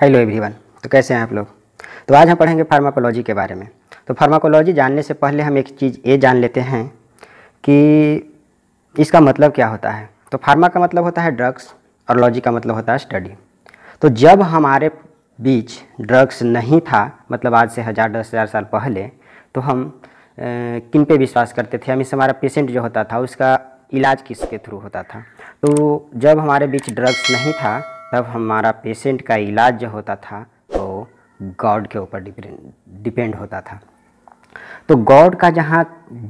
Hello everyone. तो कैसे हैं आप लोग। तो आज हम पढ़ेंगे फार्माकोलॉजी के बारे में। तो फार्माकोलॉजी जानने से पहले हम एक चीज़ ये जान लेते हैं कि इसका मतलब क्या होता है। तो फार्मा का मतलब होता है ड्रग्स और लॉजी का मतलब होता है स्टडी। तो जब हमारे बीच ड्रग्स नहीं था, मतलब आज से 1000-10,000 साल पहले, तो हम किन पे विश्वास करते थे। हमें हमारा पेशेंट जो होता था उसका इलाज किसके थ्रू होता था। तो जब हमारे बीच ड्रग्स नहीं था तब हमारा पेशेंट का इलाज जो होता था वो गॉड के ऊपर डिपेंड होता था। तो गॉड का जहाँ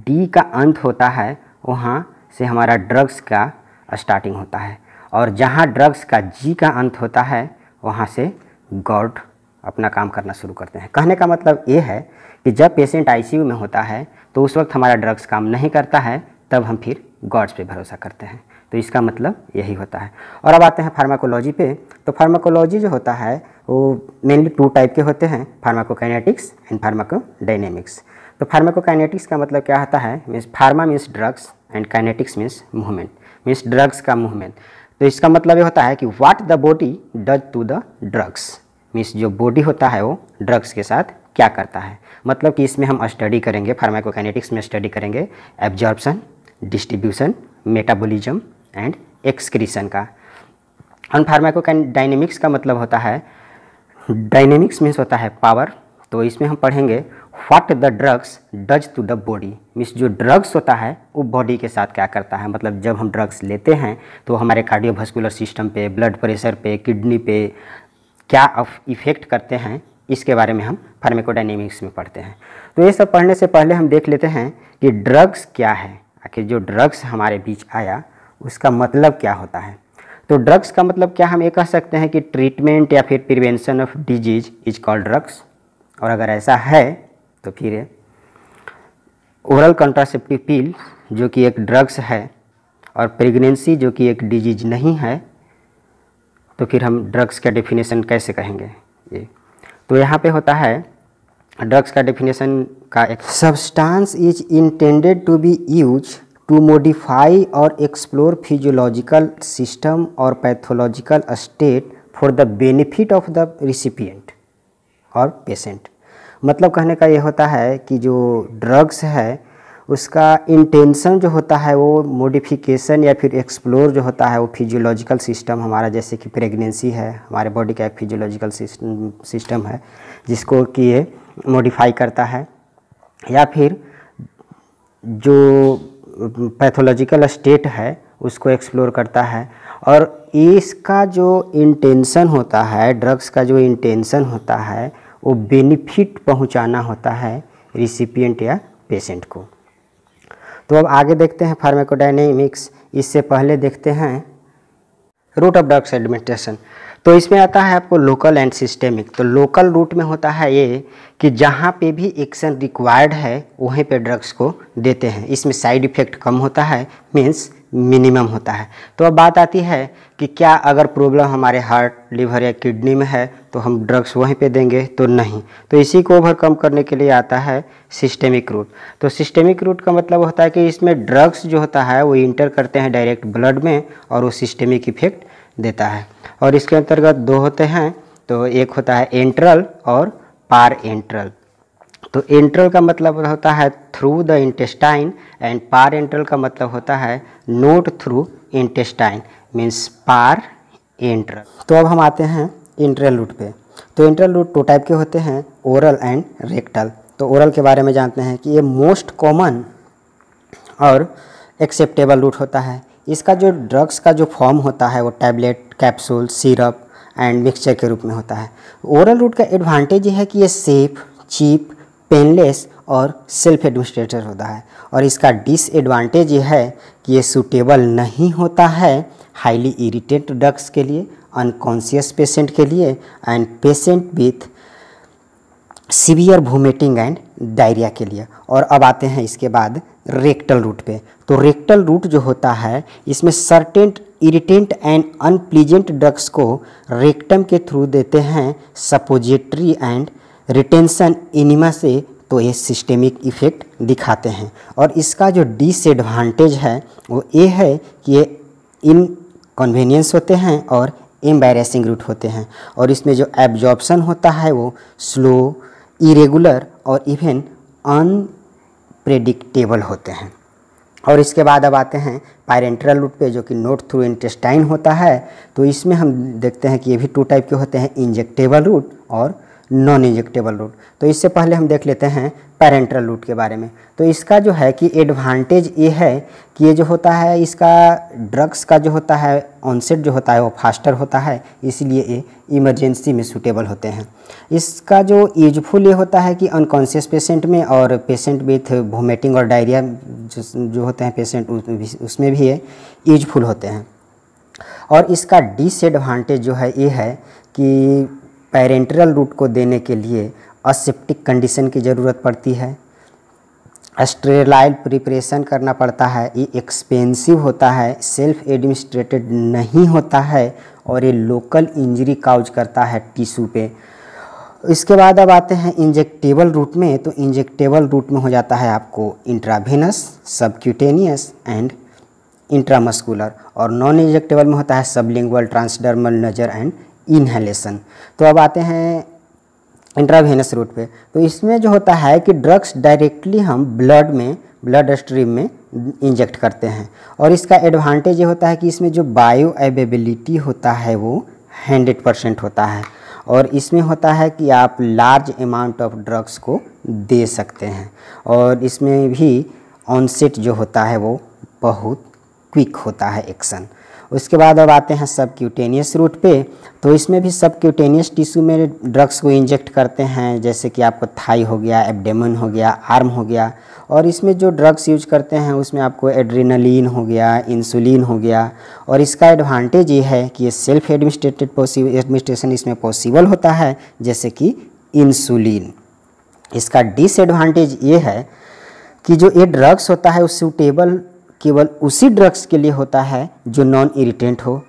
डी का अंत होता है वहाँ से हमारा ड्रग्स का स्टार्टिंग होता है, और जहाँ ड्रग्स का जी का अंत होता है वहाँ से गॉड अपना काम करना शुरू करते हैं। कहने का मतलब ये है कि जब पेशेंट आईसीयू में होता है तो उस वक्त हमारा ड्रग्स काम नहीं करता है, तब हम फिर गॉड्स पे भरोसा करते हैं। तो इसका मतलब यही होता है। और अब आते हैं फार्माकोलॉजी पे। तो फार्माकोलॉजी जो होता है वो मेनली 2 टाइप के होते हैं, फार्माकोकाइनेटिक्स एंड फार्माकोडायनेमिक्स। तो फार्माकोकाइनेटिक्स का मतलब क्या होता है, means pharma means drugs and kinetics means movement, means drugs का मूवमेंट। तो इसका मतलब ये होता है कि what the body does to the drugs, means जो बॉडी होता है वो ड्रग्स के साथ क्या करता है। मतलब कि इसमें हम स्टडी करेंगे, फार्माकोकाइनेटिक्स में स्टडी करेंगे absorption, distribution, metabolism and excretion का। और फार्माकोडायनेमिक्स का मतलब होता है, डायनेमिक्स मीन्स होता है पावर। तो इसमें हम पढ़ेंगे what the drugs does to the body, means जो ड्रग्स होता है वो बॉडी के साथ क्या करता है। मतलब जब हम ड्रग्स लेते हैं तो हमारे कार्डियोवास्कुलर सिस्टम पे, ब्लड प्रेशर पे, किडनी पे क्या इफ़ेक्ट करते हैं, इसके बारे में हम फार्माकोडायनेमिक्स में पढ़ते हैं। तो ये सब पढ़ने से पहले हम देख लेते हैं कि ड्रग्स क्या है। आखिर जो ड्रग्स हमारे बीच आया उसका मतलब क्या होता है। तो ड्रग्स का मतलब क्या, हम ये कह सकते हैं कि ट्रीटमेंट या फिर prevention of disease is called drugs. और अगर ऐसा है तो फिर ओरल कॉन्ट्रासेप्टिव पिल जो कि एक ड्रग्स है और प्रेगनेंसी जो कि एक डिजीज नहीं है, तो फिर हम ड्रग्स का डेफिनेशन कैसे कहेंगे ये। तो यहाँ पे होता है ड्रग्स का डेफिनेशन का एक substance is intended to be use to modify और एक्सप्लोर फिजियोलॉजिकल सिस्टम और pathological state for the benefit of the recipient और पेशेंट। मतलब कहने का ये होता है कि जो ड्रग्स है उसका इंटेंशन जो होता है वो मॉडिफिकेशन या फिर एक्सप्लोर जो होता है वो फिजियोलॉजिकल सिस्टम हमारा, जैसे कि प्रेगनेंसी है, हमारे बॉडी का एक फिजियोलॉजिकल सिस्टम है जिसको कि ये मॉडिफाई करता है, या फिर जो पैथोलॉजिकल स्टेट है उसको एक्सप्लोर करता है। और इसका जो इंटेंशन होता है, ड्रग्स का जो इंटेंशन होता है वो बेनिफिट पहुंचाना होता है रिसिपिएंट या पेशेंट को। तो अब आगे देखते हैं फार्माकोडायनेमिक्स। इससे पहले देखते हैं रूट ऑफ ड्रग्स एडमिनिस्ट्रेशन। तो इसमें आता है आपको लोकल एंड सिस्टेमिक। तो लोकल रूट में होता है ये कि जहाँ पे भी एक्शन रिक्वायर्ड है वहीं पे ड्रग्स को देते हैं। इसमें साइड इफ़ेक्ट कम होता है, मीन्स मिनिमम होता है। तो अब बात आती है कि क्या अगर प्रॉब्लम हमारे हार्ट, लिवर या किडनी में है तो हम ड्रग्स वहीं पे देंगे, तो नहीं। तो इसी को ओवरकम करने के लिए आता है सिस्टेमिक रूट। तो सिस्टेमिक रूट का मतलब होता है कि इसमें ड्रग्स जो होता है वो इंटर करते हैं डायरेक्ट ब्लड में और वो सिस्टेमिक इफेक्ट देता है। और इसके अंतर्गत 2 होते हैं, तो एक होता है एंट्रल और पार एंट्रल। तो एंट्रल का मतलब होता है through the intestine and parenteral का मतलब होता है not through intestine, means parenteral. तो अब हम आते हैं इंट्रल रूट पे। तो इंट्रल रूट 2 टाइप के होते हैं, ओरल एंड रेक्टल। तो ओरल के बारे में जानते हैं कि ये मोस्ट कॉमन और एक्सेप्टेबल रूट होता है। इसका जो ड्रग्स का जो फॉर्म होता है वो tablet, capsule, syrup and mixture के रूप में होता है। ओरल रूट का एडवांटेज है कि ये सेफ, चीप, पेनलेस और सेल्फ एडमिनिस्ट्रेटर होता है। और इसका डिसएडवांटेज ये है कि ये सूटेबल नहीं होता है हाईली इरिटेट ड्रग्स के लिए, अनकॉन्शियस पेशेंट के लिए and patient with severe vomiting and diarrhoea के लिए। और अब आते हैं इसके बाद रेक्टल रूट पे। तो रेक्टल रूट जो होता है इसमें certain irritant and unpleasant drugs को रेक्टम के थ्रू देते हैं सपोजिटरी एंड रिटेंशन इनिमा से, तो ये सिस्टेमिक इफेक्ट दिखाते हैं। और इसका जो डिसएडवांटेज है वो ये है कि ये इनकन्वीनियंस होते हैं और एम्बैरेसिंग रूट होते हैं और इसमें जो एब्जॉर्प्शन होता है वो स्लो, इरेगुलर और इवन अनप्रेडिक्टेबल होते हैं। और इसके बाद अब आते हैं पैरेंटरल रूट पे, जो कि नोट थ्रू इंटेस्टाइन होता है। तो इसमें हम देखते हैं कि ये भी 2 टाइप के होते हैं, इंजेक्टेबल रूट और नॉन इंजेक्टेबल रूट। तो इससे पहले हम देख लेते हैं पैरेंटरल रूट के बारे में। तो इसका जो है कि एडवांटेज ये है कि ये जो होता है इसका ड्रग्स का जो होता है ऑनसेट जो होता है वो फास्टर होता है, इसलिए ये इमरजेंसी में सूटेबल होते हैं। इसका जो यूजफुल ये होता है कि अनकॉन्शियस पेशेंट में और पेशेंट विथ वोमिटिंग और डायरिया जो होते हैं पेशेंट उसमें भी ये यूजफुल होते हैं। और इसका डिसएडवांटेज जो है ये है कि पैरेंटरल रूट को देने के लिए असेप्टिक कंडीशन की ज़रूरत पड़ती है, स्टेराइल प्रिपरेशन करना पड़ता है, ये एक्सपेंसिव होता है, सेल्फ एडमिनिस्ट्रेटेड नहीं होता है और ये लोकल इंजरी काउज करता है टिश्यू पे। इसके बाद अब आते हैं इंजेक्टेबल रूट में। तो इंजेक्टेबल रूट में हो जाता है आपको इंट्रावेनस, सबक्यूटेनियस एंड इंट्रामस्कुलर, और नॉन इंजेक्टेबल में होता है सबलिंगुअल, ट्रांसडर्मल, नजर एंड इनहेलेशन। तो अब आते हैं इंट्रावेनस रूट पे। तो इसमें जो होता है कि ड्रग्स डायरेक्टली हम ब्लड स्ट्रीम में इंजेक्ट करते हैं और इसका एडवांटेज ये होता है कि इसमें जो बायो अवेलेबिलिटी होता है वो 100% होता है और इसमें होता है कि आप लार्ज अमाउंट ऑफ ड्रग्स को दे सकते हैं और इसमें भी ऑनसेट जो होता है वो बहुत क्विक होता है एक्शन। उसके बाद अब आते हैं सबक्यूटेनियस रूट पे। तो इसमें भी सबक्यूटेनियस टिश्यू में ड्रग्स को इंजेक्ट करते हैं, जैसे कि आपको थाई हो गया, एब्डेमन हो गया, आर्म हो गया। और इसमें जो ड्रग्स यूज करते हैं उसमें आपको एड्रेनलिन हो गया, इंसुलिन हो गया। और इसका एडवांटेज ये है कि ये सेल्फ एडमिनिस्ट्रेटेड एडमिनिस्ट्रेशन इसमें पॉसिबल होता है, जैसे कि इंसुलिन। इसका डिसएडवांटेज ये है कि जो ये ड्रग्स होता है वो सूटेबल केवल उसी ड्रग्स के लिए होता है जो नॉन इरिटेंट हो।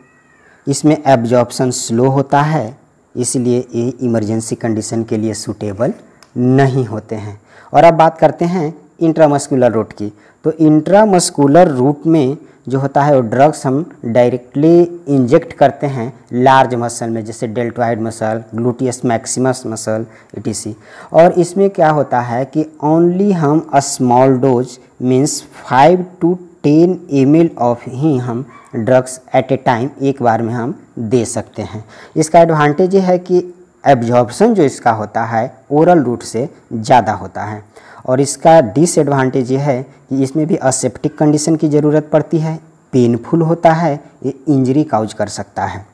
इसमें एब्जॉर्प्शन स्लो होता है, इसलिए ये इमरजेंसी कंडीशन के लिए सूटेबल नहीं होते हैं। और अब बात करते हैं इंट्रामस्कुलर रूट की। तो इंट्रामस्कुलर रूट में जो होता है वो ड्रग्स हम डायरेक्टली इंजेक्ट करते हैं लार्ज मसल में, जैसे deltoid muscle, gluteus maximus muscle etc। और इसमें क्या होता है कि ओनली हम small dose means 5 to 10 ml of ही हम ड्रग्स एट ए टाइम एक बार में हम दे सकते हैं। इसका एडवांटेज ये है कि एब्जॉर्प्शन जो इसका होता है ओरल रूट से ज़्यादा होता है। और इसका डिसएडवांटेज ये है कि इसमें भी असेप्टिक कंडीशन की ज़रूरत पड़ती है, पेनफुल होता है, ये इंजरी काउज कर सकता है।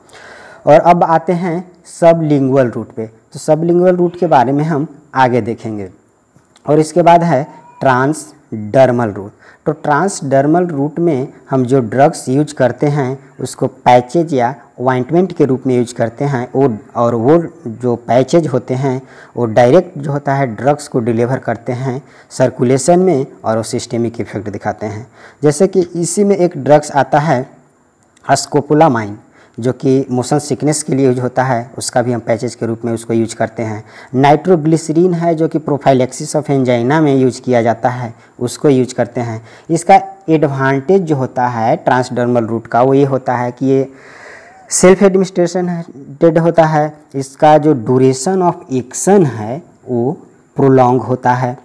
और अब आते हैं सबलिंगुअल रूट पे। तो सबलिंगुअल रूट के बारे में हम आगे देखेंगे। और इसके बाद है ट्रांसडर्मल रूट। तो ट्रांसडर्मल रूट में हम जो ड्रग्स यूज करते हैं उसको पैचेज या ऑइंटमेंट के रूप में यूज करते हैं और वो जो पैचेज होते हैं वो डायरेक्ट जो होता है ड्रग्स को डिलीवर करते हैं सर्कुलेशन में और वो सिस्टेमिक इफेक्ट दिखाते हैं। जैसे कि इसी में एक ड्रग्स आता है स्कोपोलामाइन, जो कि मोशन सिकनेस के लिए यूज होता है, उसका भी हम पैचेज के रूप में उसको यूज करते हैं। नाइट्रोग्लिसरीन है जो कि प्रोफाइलेक्सिस ऑफ एंजाइना में यूज किया जाता है, उसको यूज करते हैं। इसका एडवांटेज जो होता है ट्रांसडर्मल रूट का वो ये होता है कि ये सेल्फ एडमिनिस्ट्रेटेड होता है, इसका जो ड्यूरेशन ऑफ एक्शन है वो प्रोलॉन्ग होता है।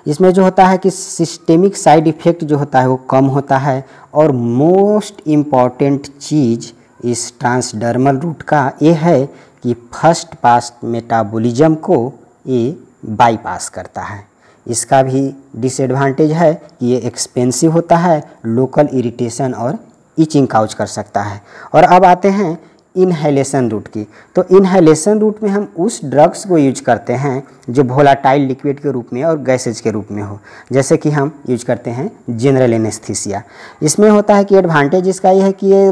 इसमें जो होता है कि सिस्टेमिक साइड इफ़ेक्ट जो होता है वो कम होता है। और मोस्ट इम्पॉर्टेंट चीज़ इस ट्रांसडर्मल रूट का ये है कि फर्स्ट पास मेटाबॉलिज्म को ये बाईपास करता है। इसका भी डिसएडवांटेज है कि ये एक्सपेंसिव होता है, लोकल इरिटेशन और इचिंग काउज कर सकता है। और अब आते हैं इनहेलेशन रूट की। तो इनहेलेशन रूट में हम उस ड्रग्स को यूज करते हैं जो वोलाटाइल लिक्विड के रूप में और गैसेज के रूप में हो, जैसे कि हम यूज करते हैं जनरल एनेस्थीसिया। इसमें होता है कि एडवांटेज इसका ये है कि ये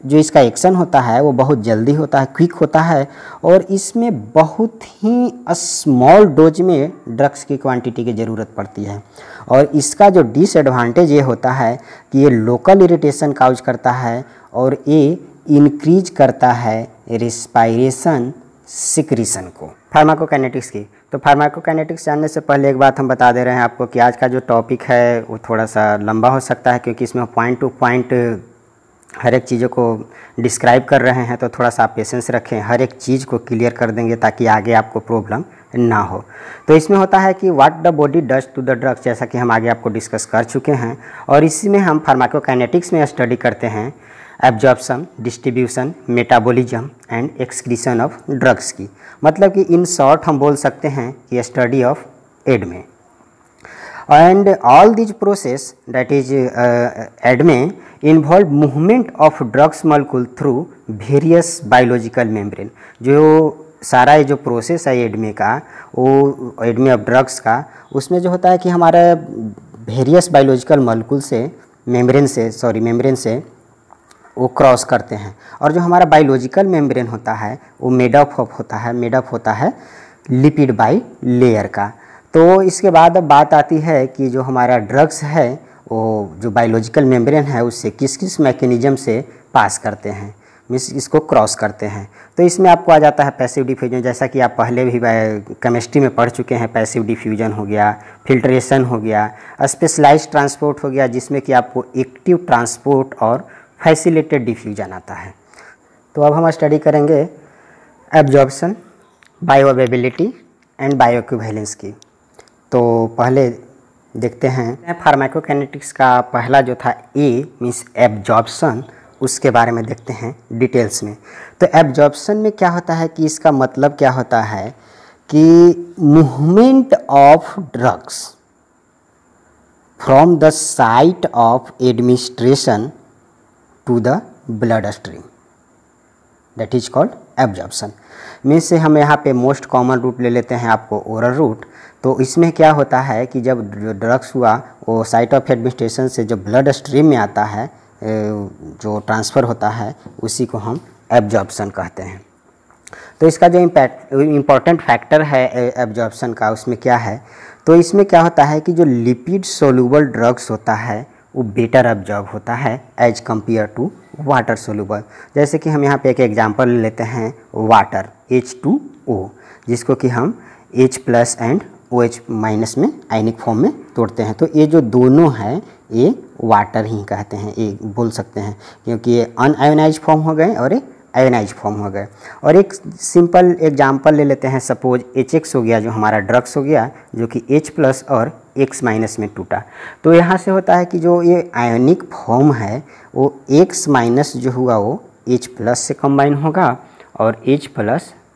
जो इसका एक्शन होता है वो बहुत जल्दी होता है, क्विक होता है और इसमें बहुत ही स्मॉल डोज में ड्रग्स की क्वांटिटी की ज़रूरत पड़ती है। और इसका जो डिसएडवांटेज ये होता है कि ये लोकल इरिटेशन काउज करता है और ये इंक्रीज करता है रिस्पायरेशन सिक्रीशन को। फार्माकोकाइनेटिक्स की। तो फार्माकोकाइनेटिक्स जानने से पहले एक बात हम बता दे रहे हैं आपको कि आज का जो टॉपिक है वो थोड़ा सा लंबा हो सकता है, क्योंकि इसमें पॉइंट टू पॉइंट हर एक चीज़ों को डिस्क्राइब कर रहे हैं तो थोड़ा सा आप पेशेंस रखें, हर एक चीज़ को क्लियर कर देंगे ताकि आगे आपको प्रॉब्लम ना हो। तो इसमें होता है कि what the body does to the drugs, जैसा कि हम आगे आपको डिस्कस कर चुके हैं। और इसी में हम फार्माकोकाइनेटिक्स में स्टडी करते हैं absorption, distribution, metabolism and excretion of drugs की। मतलब कि इन शॉर्ट हम बोल सकते हैं कि study of ADME. And all these process, that is ADME, involve movement of drugs molecule through various biological membrane। जो सारा ये जो प्रोसेस है एडमे का, वो एडमे ऑफ ड्रग्स का, उसमें जो होता है कि हमारा वेरियस बायोलॉजिकल मॉलिक्यूल से मेम्ब्रेन से वो क्रॉस करते हैं। और जो हमारा बायोलॉजिकल मेम्ब्रेन होता है वो मेड अप होता है लिपिड बाई लेयर का। तो इसके बाद अब बात आती है कि जो हमारा ड्रग्स है वो जो बायोलॉजिकल मेम्ब्रेन है उससे किस किस मैकेनिज्म से पास करते हैं, मीन्स इसको क्रॉस करते हैं। तो इसमें आपको आ जाता है पैसिव डिफ्यूजन, जैसा कि आप पहले भी केमिस्ट्री में पढ़ चुके हैं। पैसिव डिफ्यूजन हो गया, फिल्ट्रेशन हो गया, स्पेशलाइज्ड ट्रांसपोर्ट हो गया, जिसमें कि आपको एक्टिव ट्रांसपोर्ट और फैसिलिटेड डिफ्यूजन आता है। तो अब हम स्टडी करेंगे एब्जॉर्प्शन, बायोअवेलेबिलिटी एंड बायोइक्विवेलेंस की। तो पहले देखते हैं फार्माकोकाइनेटिक्स का पहला जो था ए मीन्स एब्जॉर्प्शन, उसके बारे में देखते हैं डिटेल्स में। तो एब्जॉर्प्शन में क्या होता है कि इसका मतलब क्या होता है कि movement of drugs from the site of administration to the blood stream, that is called absorption. Means से हम यहाँ पे मोस्ट कॉमन रूट ले लेते हैं आपको ओरल रूट। तो इसमें क्या होता है कि जब ड्रग्स हुआ वो साइट ऑफ एडमिनिस्ट्रेशन से जो ब्लड स्ट्रीम में आता है, जो ट्रांसफ़र होता है, उसी को हम एब्जॉर्प्शन कहते हैं। तो इसका जो इम्पॉर्टेंट फैक्टर है एब्जॉर्प्शन का, उसमें क्या है, तो इसमें क्या होता है कि जो लिपिड सोल्यूबल ड्रग्स होता है वो बेटर एब्जॉर्ब होता है as compare to water soluble. जैसे कि हम यहाँ पे एक एग्जांपल लेते हैं वाटर H2O, जिसको कि हम H+ एंड OH- में आयनिक फॉर्म में तोड़ते हैं। तो ये जो दोनों हैं ये वाटर ही कहते हैं, ये बोल सकते हैं, क्योंकि ये अनआयोनाइज फॉर्म हो गए और ये आयोनाइज फॉर्म हो गए। और एक सिंपल एग्जांपल ले लेते हैं, सपोज HX हो गया, जो हमारा ड्रग्स हो गया, जो कि H+ और X- में टूटा। तो यहाँ से होता है कि जो ये आयोनिक फॉर्म है वो X- जो हुआ वो H+ से कंबाइन होगा और H+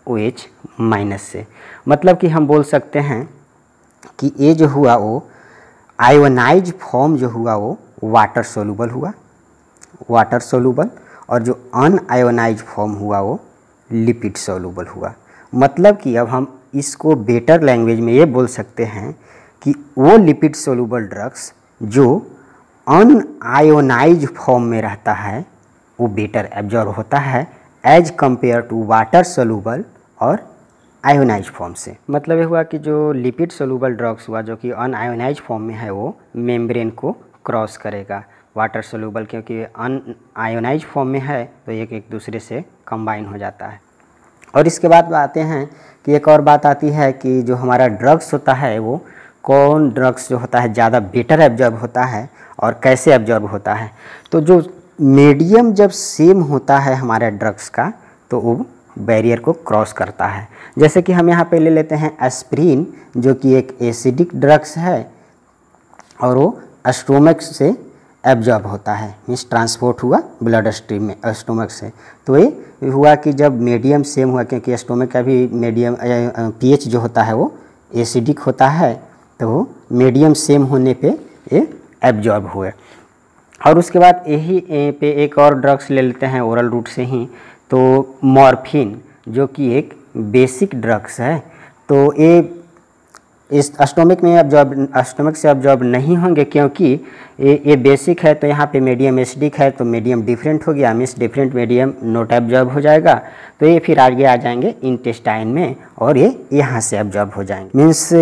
OH- से। मतलब कि हम बोल सकते हैं कि ये जो हुआ वो आयोनाइज फॉर्म जो हुआ वो वाटर सोल्यूबल हुआ, और जो अनआयोनाइज फॉर्म हुआ वो लिपिड सोल्यूबल हुआ। मतलब कि अब हम इसको बेटर लैंग्वेज में ये बोल सकते हैं कि वो लिपिड सोल्यूबल ड्रग्स जो अनआयोनाइज फॉर्म में रहता है वो बेटर एब्जॉर्ब होता है as compare to water soluble और आयोनाइज फॉर्म से। मतलब ये हुआ कि जो लिपिड सोल्यूबल ड्रग्स हुआ जो कि अनआयोनाइज फॉर्म में है वो मेम्ब्रेन को क्रॉस करेगा। वाटर सोल्यूबल क्योंकि अनआयोनाइज फॉर्म में है तो एक दूसरे से कंबाइन हो जाता है। और इसके बाद आते हैं कि एक और बात आती है कि जो हमारा ड्रग्स होता है वो कौन ड्रग्स जो होता है ज़्यादा बेटर एब्जॉर्ब होता है और कैसे एब्जॉर्ब होता है। तो जो मीडियम जब सेम होता है हमारे ड्रग्स का तो वो बैरियर को क्रॉस करता है। जैसे कि हम यहाँ पे ले लेते हैं एस्प्रिन, जो कि एक एसिडिक ड्रग्स है और वो स्टोमक से एब्जॉर्ब होता है, मीन्स ट्रांसपोर्ट हुआ ब्लड स्ट्रीम में स्टोमक से। तो ये हुआ कि जब मीडियम सेम हुआ, क्योंकि स्टोमक का भी मीडियम pH जो होता है वो एसिडिक होता है, तो मीडियम सेम होने पे ये एब्जॉर्ब हुए। और उसके बाद यही पे एक और ड्रग्स ले लेते हैं ओरल रूट से ही, तो मॉर्फिन जो कि एक बेसिक ड्रग्स है। तो ये इस स्टोमक से एब्जॉर्ब नहीं होंगे क्योंकि ये बेसिक है। तो यहाँ पे मीडियम एसिडिक है तो मीडियम डिफरेंट हो गया, means different medium not absorb हो जाएगा। तो ये फिर आगे आ जाएंगे इंटेस्टाइन में और ये यहाँ से एब्जॉर्ब हो जाएंगे। मीन्स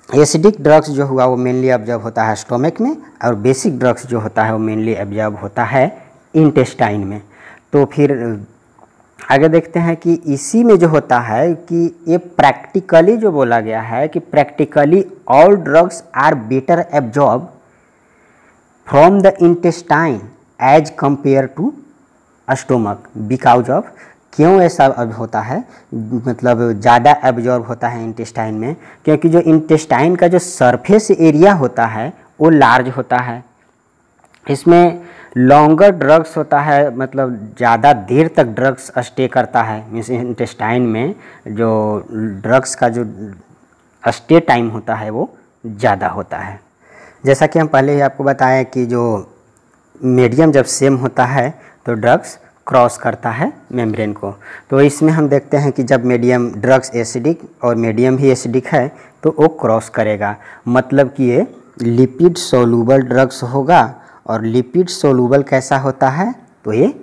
एसिडिक ड्रग्स जो हुआ वो मेनली एब्जॉर्ब होता है स्टोमक में और बेसिक ड्रग्स जो होता है वो मेनली एब्जॉर्ब होता है इंटेस्टाइन में। तो फिर आगे देखते हैं कि इसी में जो होता है कि ये प्रैक्टिकली जो बोला गया है कि practically all drugs are better absorb from the intestine as compare to stomach because of, क्यों ऐसा अब होता है, मतलब ज़्यादा एब्जॉर्ब होता है इंटेस्टाइन में, क्योंकि जो इंटेस्टाइन का जो सरफेस एरिया होता है वो लार्ज होता है। इसमें लॉन्गर ड्रग्स होता है, मतलब ज़्यादा देर तक ड्रग्स स्टे करता है। मीन्स इंटेस्टाइन में जो ड्रग्स का जो स्टे टाइम होता है वो ज़्यादा होता है। जैसा कि हम पहले ही आपको बताया कि जो मीडियम जब सेम होता है तो ड्रग्स क्रॉस करता है मेम्ब्रेन को। तो इसमें हम देखते हैं कि जब मीडियम ड्रग्स एसिडिक और मीडियम भी एसिडिक है तो वो क्रॉस करेगा, मतलब कि ये लिपिड सोलूबल ड्रग्स होगा। और लिपिड सोलूबल कैसा होता है, तो ये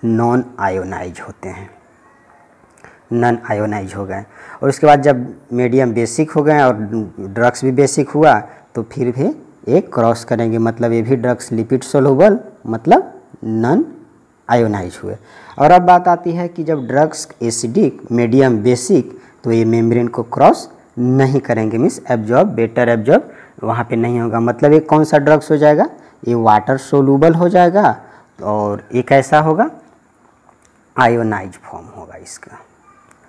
नॉन आयोनाइज होते हैं, नॉन आयोनाइज हो गए। और उसके बाद जब मीडियम बेसिक हो गए और ड्रग्स भी बेसिक हुआ तो फिर भी एक क्रॉस करेंगे, मतलब ये भी ड्रग्स लिपिड सोलूबल मतलब नॉन आयोनाइज हुए। और अब बात आती है कि जब ड्रग्स एसिडिक मीडियम बेसिक तो ये मेम्ब्रेन को क्रॉस नहीं करेंगे, मीन्स एब्जॉर्ब बेटर एब्जॉर्ब वहाँ पे नहीं होगा। मतलब ये कौन सा ड्रग्स हो जाएगा, ये वाटर सोलूबल हो जाएगा और ये कैसा होगा, आयोनाइज फॉर्म होगा इसका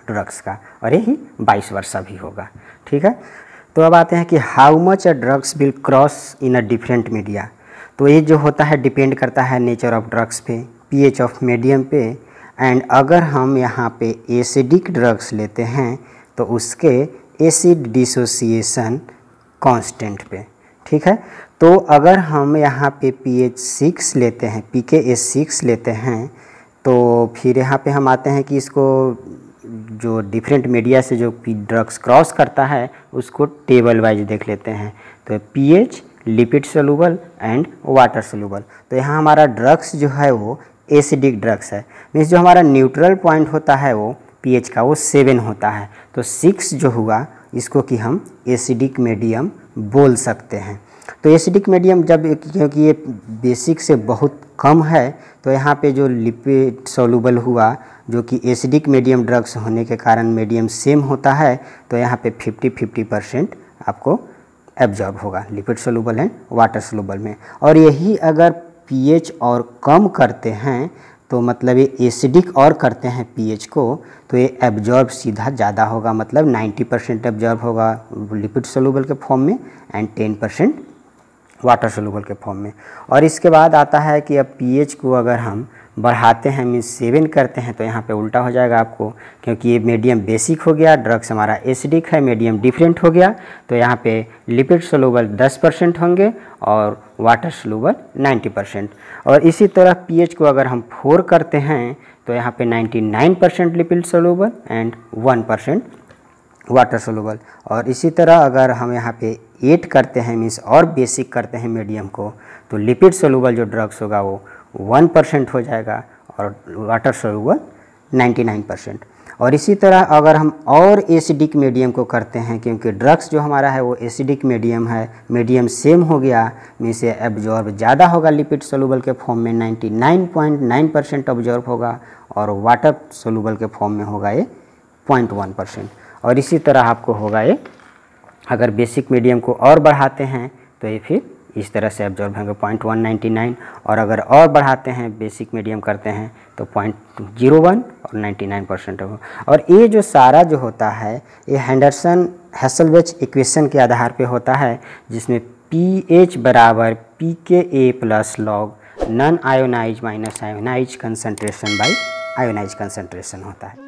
ड्रग्स का, और यही 22 वर्षा भी होगा। ठीक है, तो अब आते हैं कि how much a drugs will cross in a different media. तो ये जो होता है डिपेंड करता है नेचर ऑफ ड्रग्स पे, पीएच ऑफ मीडियम पे, एंड अगर हम यहाँ पे एसिडिक ड्रग्स लेते हैं तो उसके एसिड डिसोसिएशन कांस्टेंट पे। ठीक है, तो अगर हम यहाँ पे pH 6 लेते हैं, pKa6 लेते हैं, तो फिर यहाँ पे हम आते हैं कि इसको जो डिफरेंट मीडिया से जो ड्रग्स क्रॉस करता है उसको टेबल वाइज देख लेते हैं। तो pH, lipid soluble and water soluble. तो यहाँ हमारा ड्रग्स जो है वो एसिडिक ड्रग्स है, मीन्स जो हमारा न्यूट्रल पॉइंट होता है वो pH का वो 7 होता है। तो 6 जो हुआ इसको कि हम एसिडिक मीडियम बोल सकते हैं। तो एसिडिक मीडियम जब, क्योंकि ये बेसिक से बहुत कम है तो यहाँ पे जो लिपिड सोलूबल हुआ जो कि एसिडिक मीडियम ड्रग्स होने के कारण मीडियम सेम होता है, तो यहाँ पे 50-50% आपको एब्जॉर्ब होगा lipid soluble and water soluble में। और यही अगर pH और कम करते हैं तो मतलब ये एसिडिक और करते हैं pH को तो ये एब्जॉर्ब सीधा ज़्यादा होगा, मतलब 90% एब्जॉर्ब होगा लिपिड सोलूबल के फॉर्म में एंड 10% वाटर सोलूबल के फॉर्म में। और इसके बाद आता है कि अब pH को अगर हम बढ़ाते हैं, मीन्स 7 करते हैं, तो यहाँ पे उल्टा हो जाएगा आपको, क्योंकि ये मीडियम बेसिक हो गया, ड्रग्स हमारा एसिडिक है, मीडियम डिफरेंट हो गया, तो यहाँ पे लिपिड सोलूबल 10% होंगे और वाटर सोलूबल 90%। और इसी तरह pH को अगर हम 4 करते हैं तो यहाँ पे 99% lipid soluble and 1% water soluble. और इसी तरह अगर हम यहाँ पे 8 करते हैं, मीन्स और बेसिक करते हैं मीडियम को, तो लिपिड सोलूबल जो ड्रग्स होगा वो 1% हो जाएगा और वाटर सोलूबल 99%। और इसी तरह अगर हम और एसिडिक मीडियम को करते हैं, क्योंकि ड्रग्स जो हमारा है वो एसिडिक मीडियम है, मीडियम सेम हो गया, मीन्स ये एब्जॉर्ब ज़्यादा होगा लिपिड सोलूबल के फॉर्म में 99.9% एब्जॉर्ब होगा और वाटर सोलूबल के फॉर्म में होगा ये 0.1%। और इसी तरह आपको होगा ये, अगर बेसिक मीडियम को और बढ़ाते हैं तो ये फिर इस तरह से एब्जॉर्ब होंगे 0.199, और अगर और बढ़ाते हैं बेसिक मीडियम करते हैं तो 0.01 और 99% होगा। और ये जो सारा जो होता है ये हेंडरसन हेसलवेच इक्वेशन के आधार पे होता है, जिसमें pH बराबर pKa plus log non ionise minus ionise concentration by ionise concentration होता है।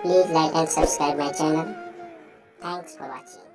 Please like and subscribe my channel. Thanks for watching.